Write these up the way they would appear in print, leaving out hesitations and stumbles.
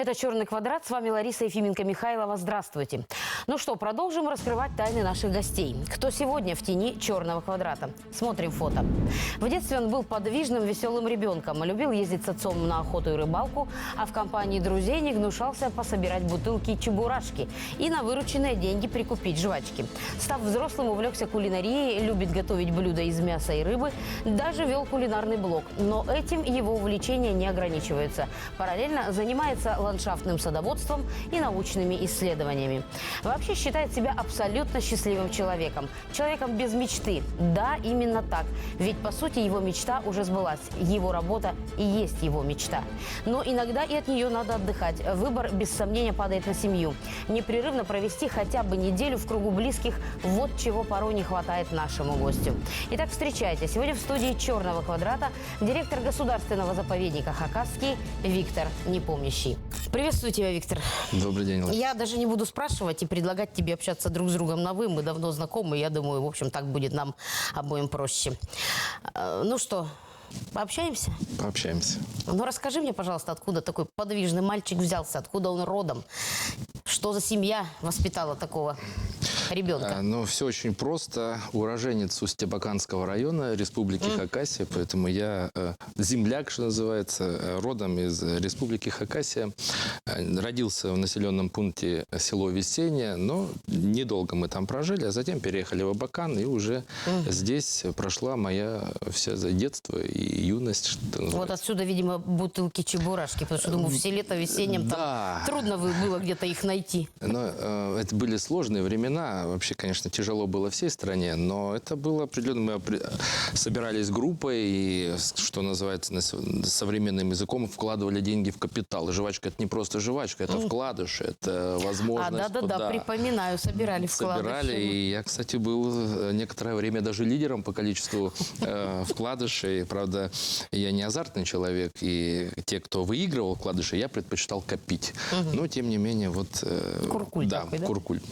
Это «Черный квадрат». С вами Лариса Ефименко-Михайлова. Здравствуйте. Ну что, продолжим раскрывать тайны наших гостей. Кто сегодня в тени черного квадрата? Смотрим фото. В детстве он был подвижным, веселым ребенком. Любил ездить с отцом на охоту и рыбалку, а в компании друзей не гнушался пособирать бутылки чебурашки и на вырученные деньги прикупить жвачки. Став взрослым, увлекся кулинарией, любит готовить блюда из мяса и рыбы, даже вел кулинарный блог. Но этим его увлечения не ограничиваются. Параллельно занимается ландшафтным садоводством и научными исследованиями. Вообще считает себя абсолютно счастливым человеком. Человеком без мечты. Да, именно так. Ведь, по сути, его мечта уже сбылась. Его работа и есть его мечта. Но иногда и от нее надо отдыхать. Выбор, без сомнения, падает на семью. Непрерывно провести хотя бы неделю в кругу близких – вот чего порой не хватает нашему гостю. Итак, встречайте. Сегодня в студии «Черного квадрата» директор государственного заповедника Хакасский Виктор Непомнящий. Приветствую тебя, Виктор. Добрый день, Лариса. Я даже не буду спрашивать и предлагать тебе общаться друг с другом на «вы». Мы давно знакомы. Я думаю, в общем, так будет нам обоим проще. Ну что, пообщаемся? Пообщаемся. Ну, расскажи мне, пожалуйста, откуда такой подвижный мальчик взялся, откуда он родом, что за семья воспитала такого ребенка? Ну, все очень просто. Уроженец Усть-Абаканского района Республики Хакасия, поэтому я земляк, что называется, родом из Республики Хакасия. Родился в населенном пункте село Весеннее, но недолго мы там прожили, а затем переехали в Абакан, и уже здесь прошла моя вся детство и юность. Что называется. Вот отсюда, видимо, бутылки чебурашки, потому что, думаю, в селе-то весеннем там трудно было где-то их найти. Но это были сложные времена. Вообще, конечно, тяжело было всей стране, но это было определенно. Мы собирались группой и, что называется, современным языком, вкладывали деньги в капитал. Жвачка – это не просто жвачка, это вкладыш, это возможность. Да, припоминаю, собирали вкладыши. Собирали, и я, кстати, был некоторое время даже лидером по количеству вкладышей. Правда, я не азартный человек, и те, кто выигрывал вкладыши, я предпочитал копить. Но, тем не менее, вот... Куркуль такой, да?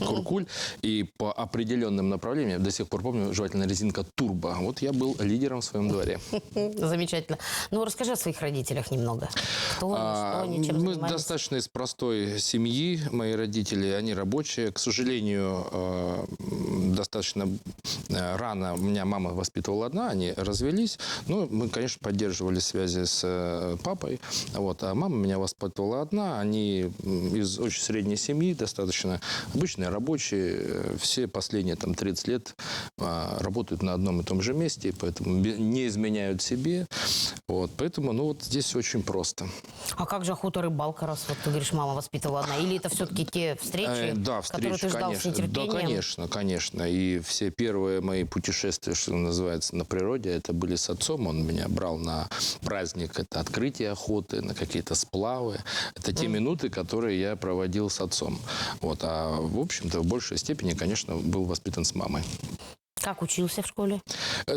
Куркуль. И по определенным направлениям, до сих пор помню, жевательная резинка «Турбо». Вот я был лидером в своем дворе. Замечательно. Ну, расскажи о своих родителях немного. Кто они, что они, чем Мы занимались? достаточно из простой семьи. Мои родители, они рабочие. К сожалению, достаточно рано меня мама воспитывала одна, они развелись. Ну, мы, конечно, поддерживали связи с папой. Вот. А мама меня воспитывала одна. Они из очень средней семьи, достаточно обычные рабочие. Все последние 30 лет работают на одном и том же месте, поэтому не изменяют себе. Вот. Поэтому, ну, вот здесь очень просто. А как же охота, рыбалка, раз вот ты говоришь, мама воспитывала одна? Или это все-таки те встречи, да, которые ты ждал с нетерпением? Да, конечно. И все первые мои путешествия, что называется, на природе, это были с отцом. Он меня брал на праздник, это открытие охоты, на какие-то сплавы. Это те минуты, которые я проводил с отцом. Вот. А, в общем-то, в большей степени, конечно, был воспитан с мамой. Как учился в школе?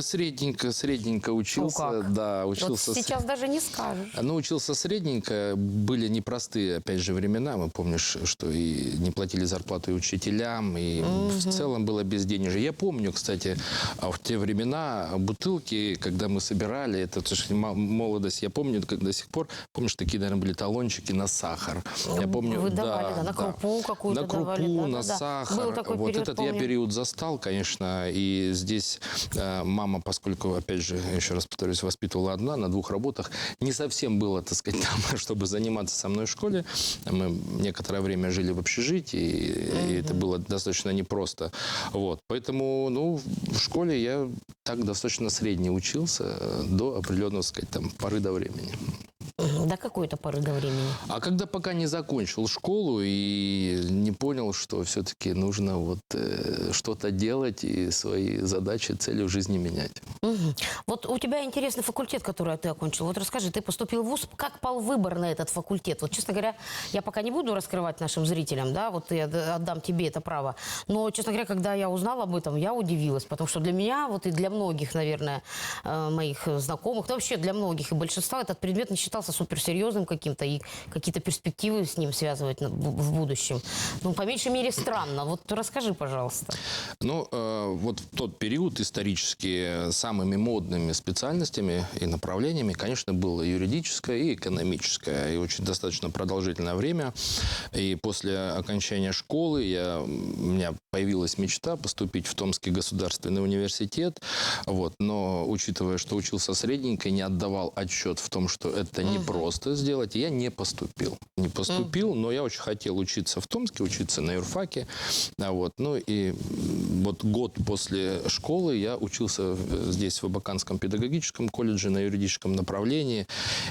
Средненько учился. Как? Да, учился. Вот сейчас даже не скажешь. Ну, учился средненько. Были непростые, опять же, времена. Мы помнишь, что и не платили зарплату и учителям, и в целом было безденежье. Я помню, кстати, в те времена бутылки, когда мы собирали, это молодость, я помню, как до сих пор, помнишь, такие, наверное, были талончики на сахар. Я помню, вы давали, на крупу какую-то на крупу, давали. на сахар. Был такой вот период, этот помню. я период застал, конечно, и здесь мама, поскольку, опять же, еще раз повторюсь, воспитывала одна на двух работах, не совсем было, так сказать, там, чтобы заниматься со мной в школе. Мы некоторое время жили в общежитии, и это было достаточно непросто. Вот. Поэтому, ну, в школе я так достаточно средне учился до определенного, так сказать, поры до времени. До какой-то поры до времени. А когда пока не закончил школу и не понял, что все-таки нужно вот что-то делать и свои задачи, цели в жизни менять. Вот у тебя интересный факультет, который ты окончил. Вот расскажи, ты поступил в вуз, как пал выбор на этот факультет? Вот, честно говоря, я пока не буду раскрывать нашим зрителям, да, вот я отдам тебе это право. Но, честно говоря, когда я узнала об этом, я удивилась, потому что для меня, вот и для многих, наверное, моих знакомых, да вообще для многих и большинства этот предмет не считался супер суперсерьезным каким-то и какие-то перспективы с ним связывать в будущем. Ну, по меньшей мере, странно. Вот расскажи, пожалуйста. Ну, вот в тот период исторически самыми модными специальностями и направлениями, конечно, было юридическое и экономическое. И очень достаточно продолжительное время. И после окончания школы у меня появилась мечта поступить в Томский государственный университет. Вот. Но, учитывая, что учился средненько, не отдавал отчет в том, что это не просто сделать, я не поступил. Не поступил, но я очень хотел учиться в Томске, учиться на юрфаке. Вот. Ну и вот год после школы я учился здесь, в Абаканском педагогическом колледже, на юридическом направлении.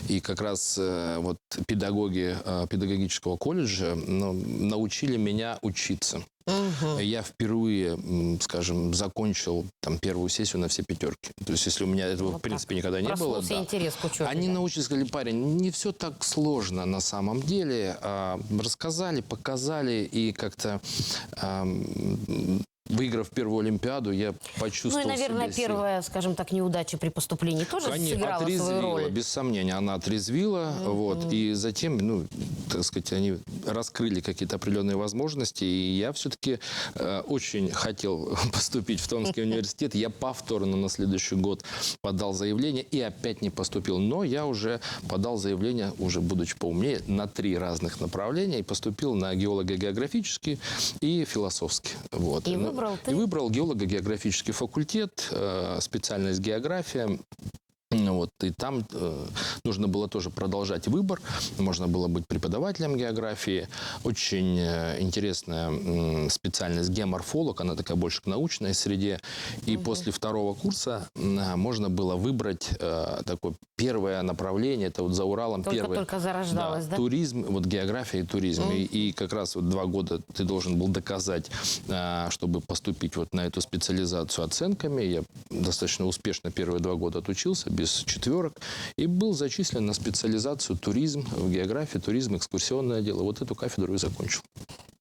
И как раз вот педагоги педагогического колледжа научили меня учиться. Я впервые, скажем, закончил там первую сессию на все пятерки. То есть, если у меня этого, в принципе, никогда не было. Проснулся интерес к учебе. Они научились, сказали: парень, не все так сложно на самом деле. Рассказали, показали, и как-то... Выиграв первую Олимпиаду, я почувствовал Ну и, наверное, себя первая, скажем так, неудача при поступлении тоже сыграла отрезвила, свою роль. без сомнения, она отрезвила. Вот, и затем, ну, так сказать, они раскрыли какие-то определенные возможности. И я все-таки очень хотел поступить в Томский университет. Я повторно на следующий год подал заявление и опять не поступил. Но я уже подал заявление, уже будучи поумнее, на 3 разных направления. И поступил на геолого-географический и философский. Вот. И выбрал геолого-географический факультет, специальность география. Вот, и там нужно было тоже продолжать выбор. Можно было быть преподавателем географии. Очень интересная специальность геоморфолог. Она такая больше к научной среде. И после 2-го курса можно было выбрать такое первое направление. Это вот за Уралом Только зарождалось, да? Туризм, вот география и туризм. И как раз вот 2 года ты должен был доказать, чтобы поступить вот на эту специализацию оценками. Я достаточно успешно первые 2 года отучился, без 4, и был зачислен на специализацию туризм, в географии, туризм, экскурсионное дело. Вот эту кафедру и закончил.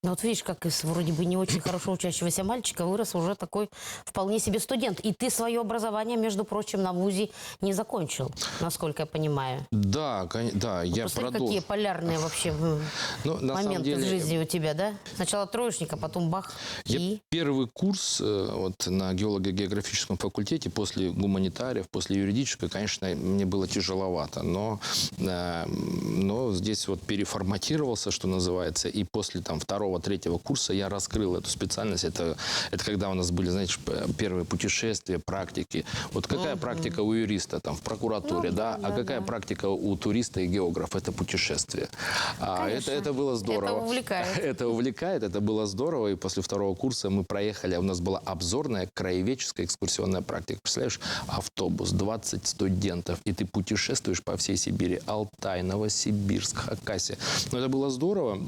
Ну вот видишь, как из вроде бы не очень хорошо учащегося мальчика вырос уже такой вполне себе студент. И ты свое образование, между прочим, на вузе не закончил, насколько я понимаю. Да, я продолжил. Какие полярные вообще моменты в жизни у тебя, да? Сначала троечник, а потом бах. Первый курс вот, на геолого-географическом факультете после гуманитариев, после юридического, конечно, мне было тяжеловато. Но здесь вот переформатировался, что называется, и после там 2-3 курса я раскрыл эту специальность. Это когда у нас были, знаете, первые путешествия, практики. Вот какая практика у юриста там в прокуратуре, а какая практика у туриста и географа? Это путешествие. Это было здорово. Это увлекает. Это увлекает, это было здорово. И после 2-го курса мы проехали, у нас была обзорная краеведческая экскурсионная практика. Представляешь, автобус, 20 студентов, и ты путешествуешь по всей Сибири. Алтай, Новосибирск, Хакасия. Но это было здорово.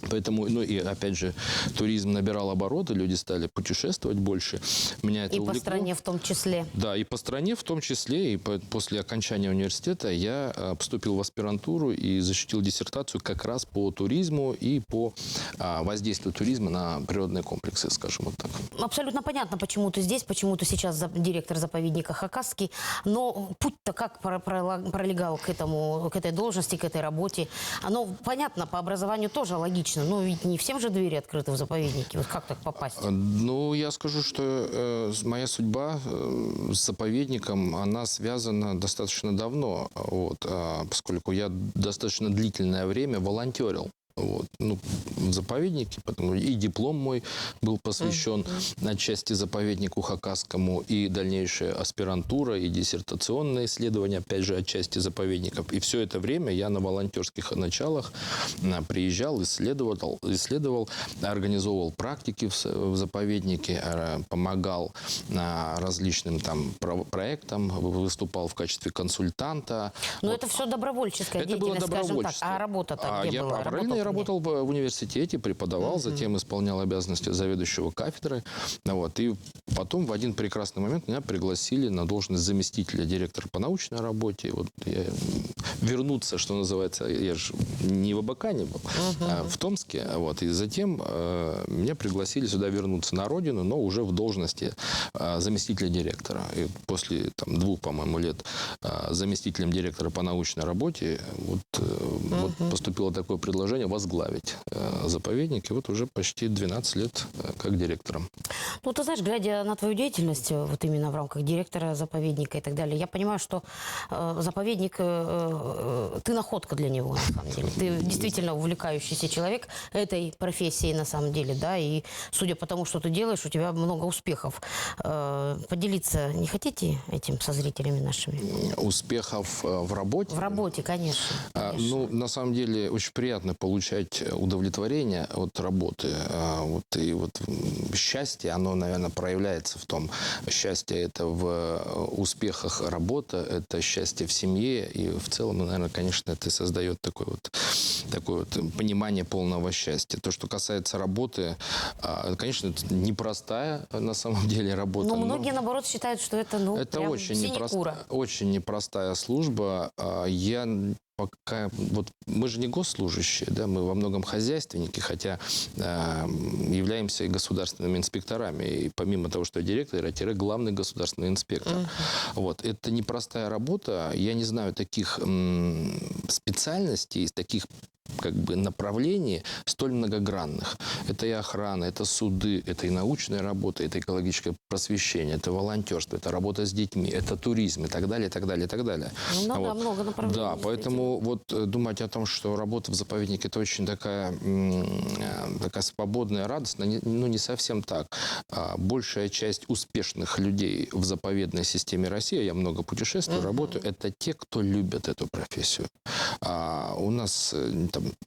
Поэтому, ну и опять же, туризм набирал обороты, люди стали путешествовать больше. Меня это увлекло. И по стране в том числе. Да, и по стране в том числе. И после окончания университета я поступил в аспирантуру и защитил диссертацию как раз по туризму и по воздействию туризма на природные комплексы, скажем вот так. Абсолютно понятно, почему ты здесь, почему ты сейчас директор заповедника Хакасский. Но путь-то как пролегал к этой должности, к этой работе? Оно, понятно, по образованию тоже логично. Но ведь не всем же двери открыты в заповеднике. Вот как так попасть? Ну, я скажу, что моя судьба с заповедником, она связана достаточно давно. Вот, поскольку я достаточно длительное время волонтерил. Вот, ну, в заповеднике, потому и диплом мой был посвящен отчасти заповеднику Хакасскому, и дальнейшая аспирантура, и диссертационные исследования, опять же, отчасти заповедников. И все это время я на волонтерских началах приезжал, исследовал, организовывал практики в заповеднике, помогал различным там проектам, выступал в качестве консультанта. Но это все добровольческая деятельность, скажем так. А работа-то где была? работал в университете, преподавал, затем исполнял обязанности заведующего кафедрой. Вот, и потом в один прекрасный момент меня пригласили на должность заместителя директора по научной работе. Вот я вернуться, что называется, я же не в Абакане был, а в Томске. Вот, и затем меня пригласили сюда вернуться на родину, но уже в должности заместителя директора. И после 2, по-моему, лет заместителем директора по научной работе вот поступило такое предложение возглавить заповедник. И вот уже почти 12 лет как директором. Ну, ты знаешь, глядя на твою деятельность, вот именно в рамках директора заповедника и так далее, я понимаю, что заповедник, ты находка для него, на самом деле. Ты действительно увлекающийся человек этой профессией, на самом деле, да, и судя по тому, что ты делаешь, у тебя много успехов. Поделиться не хотите этим со зрителями нашими? Успехов в работе? В работе, конечно. Ну, на самом деле, очень приятно получать удовлетворение от работы. И вот счастье, оно, наверное, проявляется в том. Счастье – это в успехах работы, это счастье в семье. И в целом, наверное, конечно, это создает такое вот понимание полного счастья. То, что касается работы, конечно, это непростая на самом деле работа. Но многие, наоборот, считают, что это, это прям очень непростая служба. Я пока мы же не госслужащие, да, мы во многом хозяйственники, хотя являемся и государственными инспекторами. И помимо того, что я директор, я главный государственный инспектор. Вот. Это непростая работа. Я не знаю таких специальностей, таких направлений столь многогранных. Это и охрана, это суды, это и научная работа, это экологическое просвещение, это волонтерство, это работа с детьми, это туризм и так далее, и так далее, и так далее. Много направлений. Да, поэтому думать о том, что работа в заповеднике – это очень такая свободная, радостная, не совсем так. Большая часть успешных людей в заповедной системе России, я много путешествую, работаю, это те, кто любят эту профессию. У нас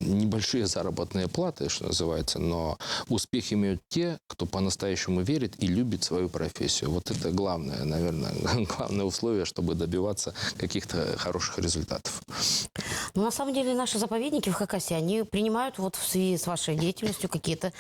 небольшие заработные платы, что называется, но успех имеют те, кто по-настоящему верит и любит свою профессию. Вот это главное, наверное, главное условие, чтобы добиваться каких-то хороших результатов. Но на самом деле наши заповедники в Хакасии, они принимают в связи с вашей деятельностью какие-то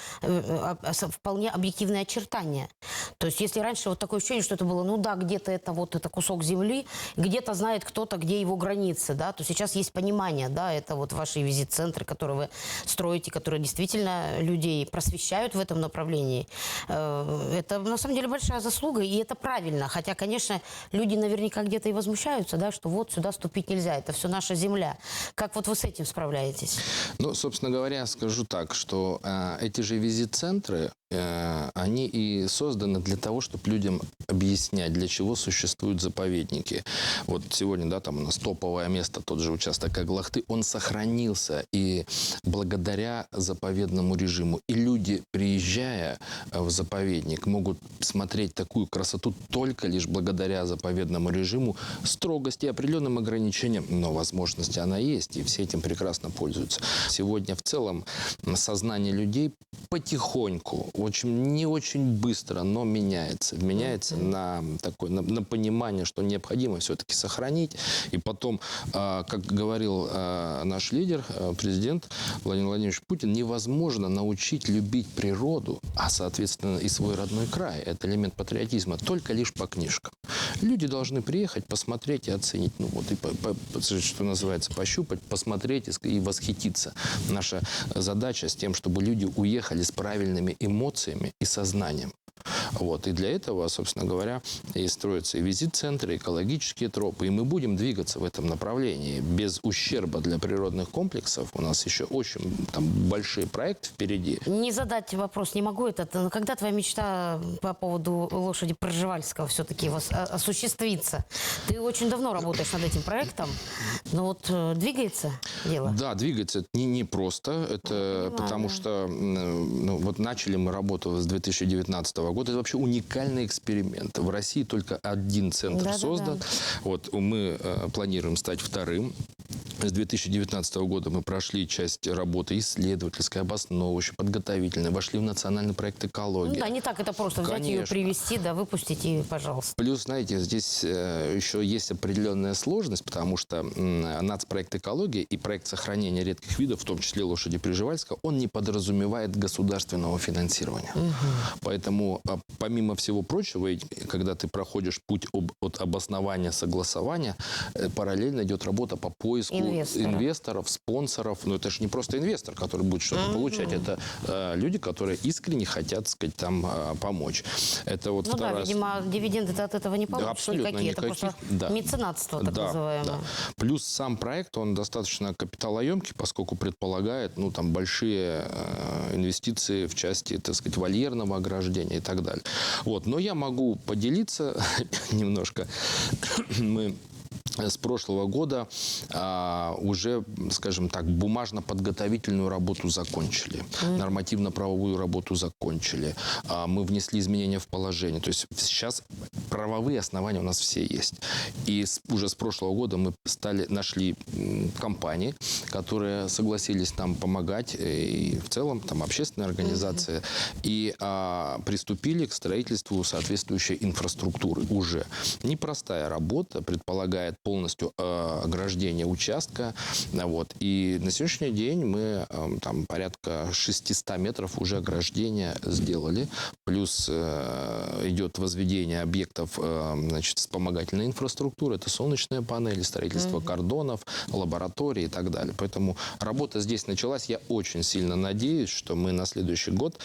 вполне объективные очертания. То есть если раньше такое ощущение, что это было, где-то это кусок земли, где-то знает кто-то, где его границы, да, то сейчас есть понимание, да, это ваши визит-центры, которые вы строите, которые действительно людей просвещают в этом направлении. Это на самом деле большая заслуга, и это правильно. Хотя, конечно, люди наверняка где-то и возмущаются, да, что сюда ступить нельзя, это все наша земля. Как вы с этим справляетесь? Собственно говоря, скажу так, что эти же визит-центры, они и созданы для того, чтобы людям объяснять, для чего существуют заповедники. Вот сегодня, да, там у нас топовое место, тот же участок Аглахты, он сохранился и благодаря заповедному режиму. И люди, приезжая в заповедник, могут смотреть такую красоту только лишь благодаря заповедному режиму, строгости и определенным ограничениям, но возможность она есть, и все этим прекрасно пользуются. Сегодня в целом сознание людей потихоньку, не очень быстро, но меняется. Меняется на понимание, что необходимо все-таки сохранить. И потом, как говорил наш лидер, президент Владимир Владимирович Путин, невозможно научить любить природу, а, соответственно, и свой родной край. Это элемент патриотизма только лишь по книжкам. Люди должны приехать, посмотреть и оценить. Что называется, пощупать, посмотреть и восхититься. Наша задача с тем, чтобы люди уехали с правильными эмоциями и сознанием. И для этого, собственно говоря, и строятся и визит-центры, экологические тропы. И мы будем двигаться в этом направлении без ущерба для природных комплексов. У нас еще очень большие проекты впереди. Не задать вопрос не могу. Когда твоя мечта по поводу лошади Пржевальского все-таки осуществится? Ты очень давно работаешь над этим проектом. Но двигается дело? Да, двигается. Это не просто. Это потому что начали мы работу с 2019 года. Это вообще уникальный эксперимент. В России только один центр создан. Мы планируем стать вторым. С 2019 года мы прошли часть работы исследовательской, обосновывающей, подготовительной, вошли в национальный проект «Экология». Ну да, не так это просто взять ее, Конечно. привезти, да, выпустить и, пожалуйста. Плюс, знаете, здесь еще есть определенная сложность, потому что нацпроект «Экология» и проект сохранения редких видов, в том числе лошади Пржевальского, он не подразумевает государственного финансирования. Поэтому, помимо всего прочего, когда ты проходишь путь от обоснования, согласования, параллельно идет работа по поиску инвесторов, спонсоров. Но это же не просто инвестор, который будет что-то получать. Это люди, которые искренне хотят, так сказать, там помочь. Это вот Ну да, вторая... видимо, дивиденды от этого не получишь абсолютно никакие. Это никаких. просто Да. меценатство так Да, называемое. да. Плюс сам проект, он достаточно капиталоемкий, поскольку предполагает, ну, там, большие инвестиции в части, так сказать, вольерного ограждения и так далее. Вот. Но я могу поделиться немножко. Мы с прошлого года уже, скажем так, бумажно-подготовительную работу закончили. Нормативно-правовую работу закончили. Мы внесли изменения в положение. То есть сейчас правовые основания у нас все есть. И уже с прошлого года мы нашли компании, которые согласились нам помогать, и в целом там общественные организации, и приступили к строительству соответствующей инфраструктуры уже. Непростая работа, предполагает полностью ограждение участка. Вот. И на сегодняшний день мы там порядка 600 метров уже ограждения сделали. Плюс идет возведение объектов, значит, вспомогательной инфраструктуры. Это солнечные панели, строительство кордонов, лаборатории и так далее. Поэтому работа здесь началась. Я очень сильно надеюсь, что мы на следующий год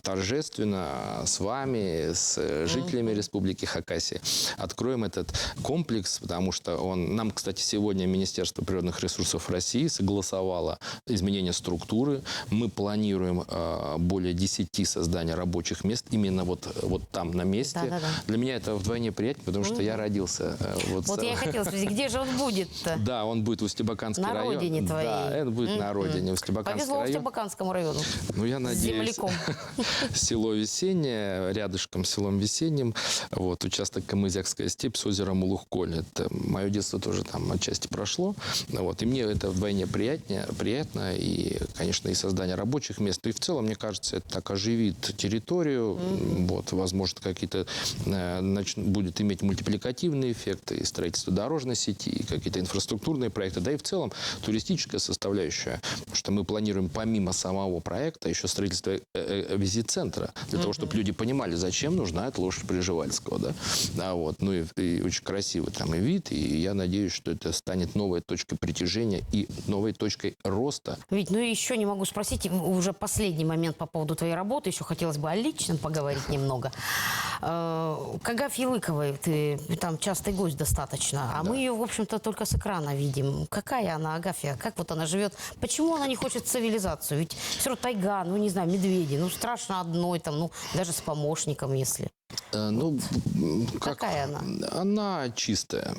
торжественно с вами, с жителями Республики Хакасия откроем этот комплекс, потому что нам, кстати, сегодня Министерство природных ресурсов России согласовало изменение структуры. Мы планируем более 10 создания рабочих мест именно вот там, на месте. Да. Для меня это вдвойне приятно, потому что я родился... Вот я и хотела спросить, где же он будет-то? Да, он будет в Устебаканский район. На родине твоей. Да, это будет на родине, Устебаканский Повезло район. Устебаканскому району. Ну, я надеюсь, Земляком. село Весеннее, рядышком с селом Весенним, вот, участок Камызякская степь с озером Улух-Коль. Это мое детство тоже там отчасти прошло. Вот, и мне это вдвойне приятно, и, конечно, и создание рабочих мест. И в целом, мне кажется, это так оживит территорию, вот, возможно, какие-то будет иметь мультипликативные эффекты, и строительство дорожной сети, и какие-то инфраструктурные проекты, да и в целом туристическая составляющая, потому что мы планируем помимо самого проекта еще строительство визит-центра, для того, чтобы люди понимали, зачем нужна эта лошадь Пржевальского, да, вот, ну и очень красивый там и вид, и я надеюсь, что это станет новой точкой притяжения и новой точкой роста. Вить, ну и еще не могу спросить, уже последний момент по поводу твоей работы, еще хотелось бы о личном поговорить немного. К Агафье Лыковой ты там частый гость достаточно, а мы ее, в общем-то, только с экрана видим. Какая она, Агафья? Как вот она живет? Почему она не хочет цивилизацию? Ведь все равно тайга, ну не знаю, медведи, ну страшно одной там, ну даже с помощником, если. Ну, Какая она? Она чистая.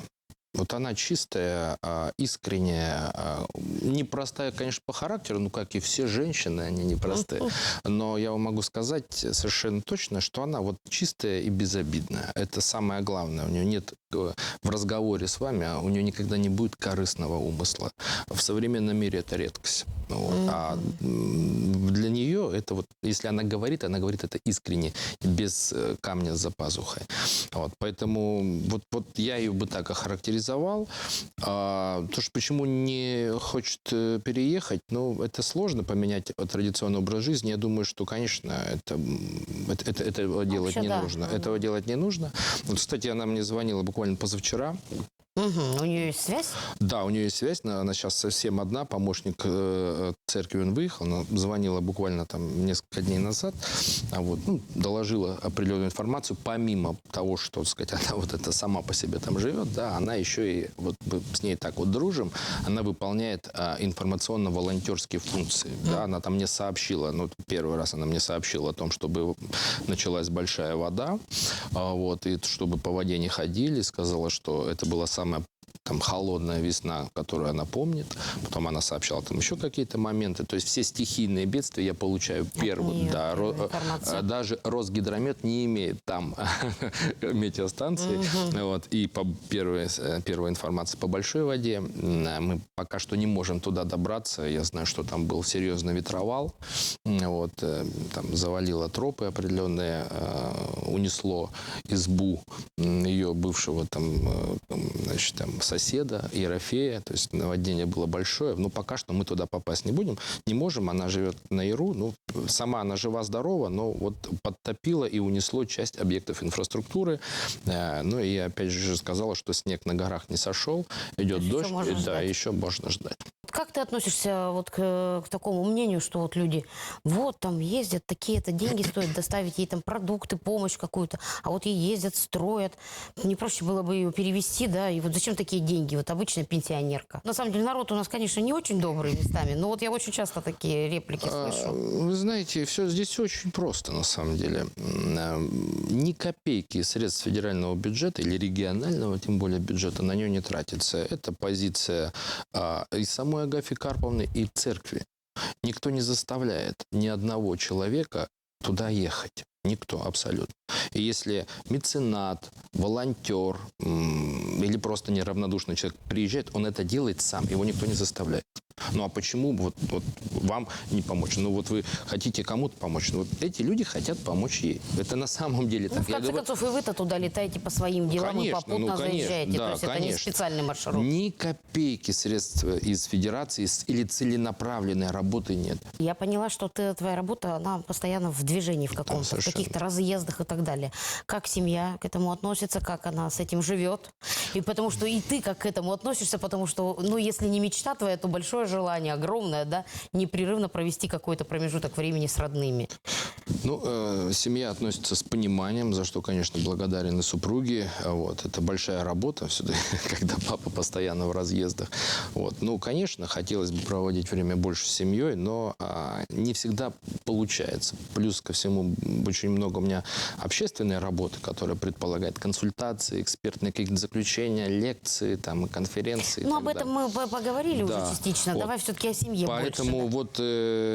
Вот она чистая, искренняя, непростая, конечно, по характеру, ну, как и все женщины, они непростые. Но я вам могу сказать совершенно точно, что она вот чистая и безобидная. Это самое главное. У нее нет в разговоре с вами, у нее никогда не будет корыстного умысла. В современном мире это редкость. Вот. А для нее это вот, если она говорит это искренне, без камня за пазухой. Вот. Поэтому вот я ее бы так охарактеризовал. То, что почему не хочет переехать, ну, это сложно поменять традиционный образ жизни. Я думаю, что, конечно, этого делать Вообще, не да. нужно. Этого делать не нужно. Вот, кстати, она мне звонила буквально позавчера. У нее есть связь? Да, у нее есть связь, она сейчас совсем одна, помощник церкви, он выехал, она звонила буквально там несколько дней назад, доложила определенную информацию, помимо того, что, так сказать, она вот это сама по себе там живет, да, она еще и, вот мы с ней так вот дружим, она выполняет информационно-волонтерские функции, да, она там мне сообщила, первый раз она мне сообщила о том, чтобы началась большая вода, и чтобы по воде не ходили, сказала, что это была самая там холодная весна, которую она помнит. Потом она сообщала там еще какие-то моменты. То есть все стихийные бедствия я получаю первым. Да, даже Росгидромет не имеет там метеостанции. Вот, и по первой информации по большой воде мы пока что не можем туда добраться. Я знаю, что там был серьезный ветровал. Вот, там завалило тропы определенные, унесло избу ее бывшего значит, соседа Ерофея. То есть наводнение было большое. Но пока что мы туда попасть не можем. Она живет на Яру. Ну, сама она жива-здорова, но вот подтопило и унесло часть объектов инфраструктуры. Ну и опять же сказала, что снег на горах не сошел, идет дождь, да, еще можно ждать. Как ты относишься вот к такому мнению, что вот люди вот там ездят, такие-то деньги стоит доставить ей там продукты, помощь какую-то, а вот ей ездят, строят. Не проще было бы ее перевести, да, и вот зачем такие деньги? Вот обычная пенсионерка. На самом деле народ у нас, конечно, не очень добрый местами, но вот я очень часто такие реплики слышу. Вы знаете, здесь очень просто на самом деле. Ни копейки средств федерального бюджета или регионального, тем более бюджета, на нее не тратится. Это позиция и самой Агафьи Карповны, и церкви. Никто не заставляет ни одного человека туда ехать. Никто абсолютно. И если меценат, волонтер или просто неравнодушный человек приезжает, он это делает сам, его никто не заставляет. Ну а почему вот вам не помочь? Ну вот вы хотите кому-то помочь. Вот эти люди хотят помочь ей. Это на самом деле так. Ну, в конце концов, и вы-то туда летаете по своим делам, конечно, и попутно заезжаете. Да, то есть это не специальный маршрут. Ни копейки средств из федерации или целенаправленной работы нет. Я поняла, что твоя работа, она постоянно в движении в каком-то, в каких-то разъездах и так далее. Как семья к этому относится, как она с этим живет? И потому что и ты как к этому относишься, потому что, ну, если не мечта твоя, то большое желание, огромное, да, непрерывно провести какой-то промежуток времени с родными. Ну, семья относится с пониманием, за что, конечно, благодарен и супруге. Вот. Это большая работа все-таки, когда папа постоянно в разъездах. Вот. Ну, конечно, хотелось бы проводить время больше с семьей, но не всегда получается. Плюс ко всему, очень много у меня общественной работы, которая предполагает консультации, экспертные какие-то заключения, лекции, там, конференции. Ну, об этом мы поговорили уже частично. Вот. Давай все-таки о семье Поэтому больше. Вот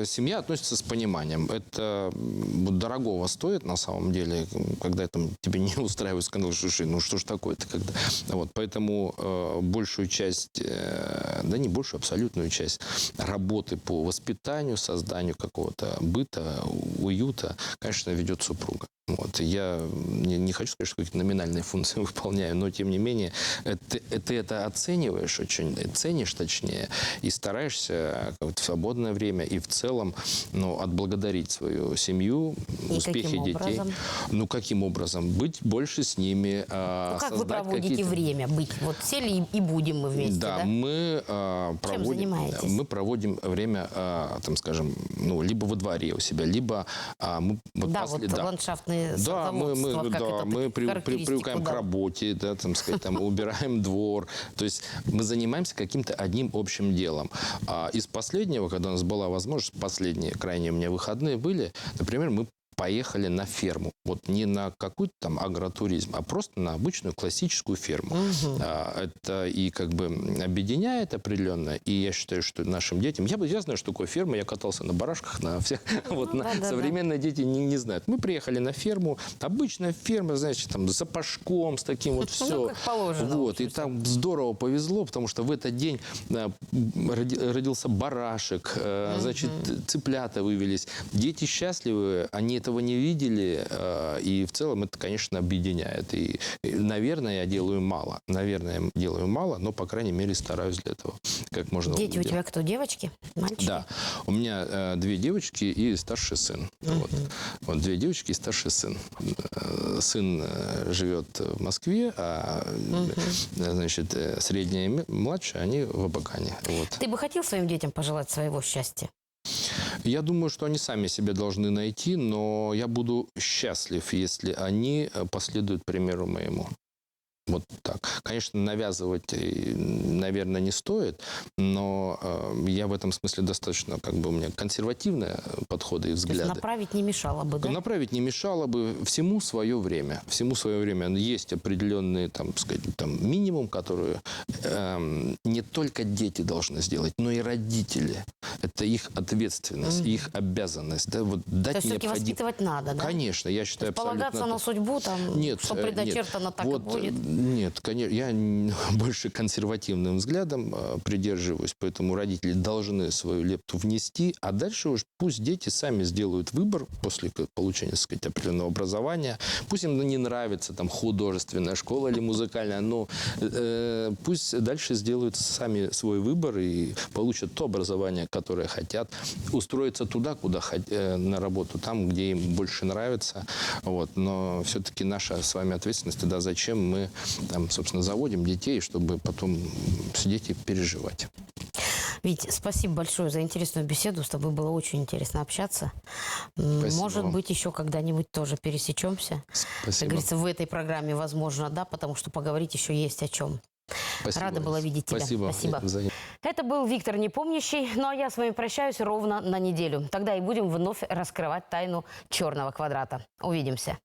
семья относится с пониманием. Это дорогого стоит на самом деле, когда там тебе не устраивают скандал, ну что ж такое-то, когда. Вот, поэтому большую часть, да не большую, абсолютную часть работы по воспитанию, созданию какого-то быта, уюта, конечно, ведет супруга. Вот. Я не хочу сказать, что какие-то номинальные функции выполняю, но тем не менее ты это оцениваешь очень, ценишь точнее, и стараешься в свободное время и в целом отблагодарить свою семью, и успехи детей. Образом? Ну, каким образом? Быть больше с ними. Ну, как вы проводите время? Быть? Вот сели и будем мы вместе, да? Да, мы Чем занимаетесь? Мы проводим время, там, скажем, либо во дворе у себя, либо мы... Да, ландшафтные да, мы привыкаем к работе, да, там сказать, там, убираем двор. То есть мы занимаемся каким-то одним общим делом. Из последнего, когда у нас была возможность, последние крайние у меня выходные были, например, мы поехали на ферму. Вот не на какой-то там агротуризм, а просто на обычную классическую ферму. Это и как бы объединяет определенно. И я считаю, что нашим детям... Я знаю, что такое ферма. Я катался на барашках, на всех. Современные дети не знают. Мы приехали на ферму. Обычная ферма, значит, там с запашком, с таким вот все. Ну, как положено. Вот. И там здорово повезло, потому что в этот день родился барашек, значит, цыплята вывелись. Дети счастливы, они этого не видели, и в целом это, конечно, объединяет. И, наверное, я делаю мало. Но, по крайней мере, стараюсь для этого как можно. Дети у тебя кто? Девочки? Мальчики? Да. У меня 2 девочки и старший сын. Вот 2 девочки и старший сын. Сын живет в Москве, а значит, средняя и младшая, они в Абакане. Вот. Ты бы хотел своим детям пожелать своего счастья? Я думаю, что они сами себя должны найти, но я буду счастлив, если они последуют примеру моему. Вот так. Конечно, навязывать, наверное, не стоит, но я в этом смысле достаточно, как бы у меня консервативные подходы и То есть взгляды. направить не мешало бы, да? Направить не мешало бы, всему свое время. Всему свое время. Есть определенный, минимум, который не только дети должны сделать, но и родители. Это их ответственность, их обязанность. Да, вот То дать есть все-таки воспитывать надо, да? Конечно, я считаю, абсолютно. Полагаться на судьбу, там, Нет, что нет. предначертано, так и будет. Нет, конечно, я больше консервативным взглядом придерживаюсь, поэтому родители должны свою лепту внести, а дальше уж пусть дети сами сделают выбор после получения, так сказать, определенного образования. Пусть им не нравится там художественная школа или музыкальная, но пусть дальше сделают сами свой выбор и получат то образование, которое хотят, устроиться туда, куда на работу, там, где им больше нравится. Вот. Но все-таки наша с вами ответственность, тогда зачем мы там, собственно, заводим детей, чтобы потом сидеть и переживать. Вить, спасибо большое за интересную беседу. С тобой было очень интересно общаться. Спасибо Может вам. быть, еще когда-нибудь тоже пересечемся. Как Спасибо. говорится, в этой программе, возможно, да, потому что поговорить еще есть о чем. Спасибо. Рада была видеть тебя. Спасибо. Спасибо. Это был Виктор Непомнящий. Ну а я с вами прощаюсь ровно на неделю. Тогда и будем вновь раскрывать тайну черного квадрата. Увидимся.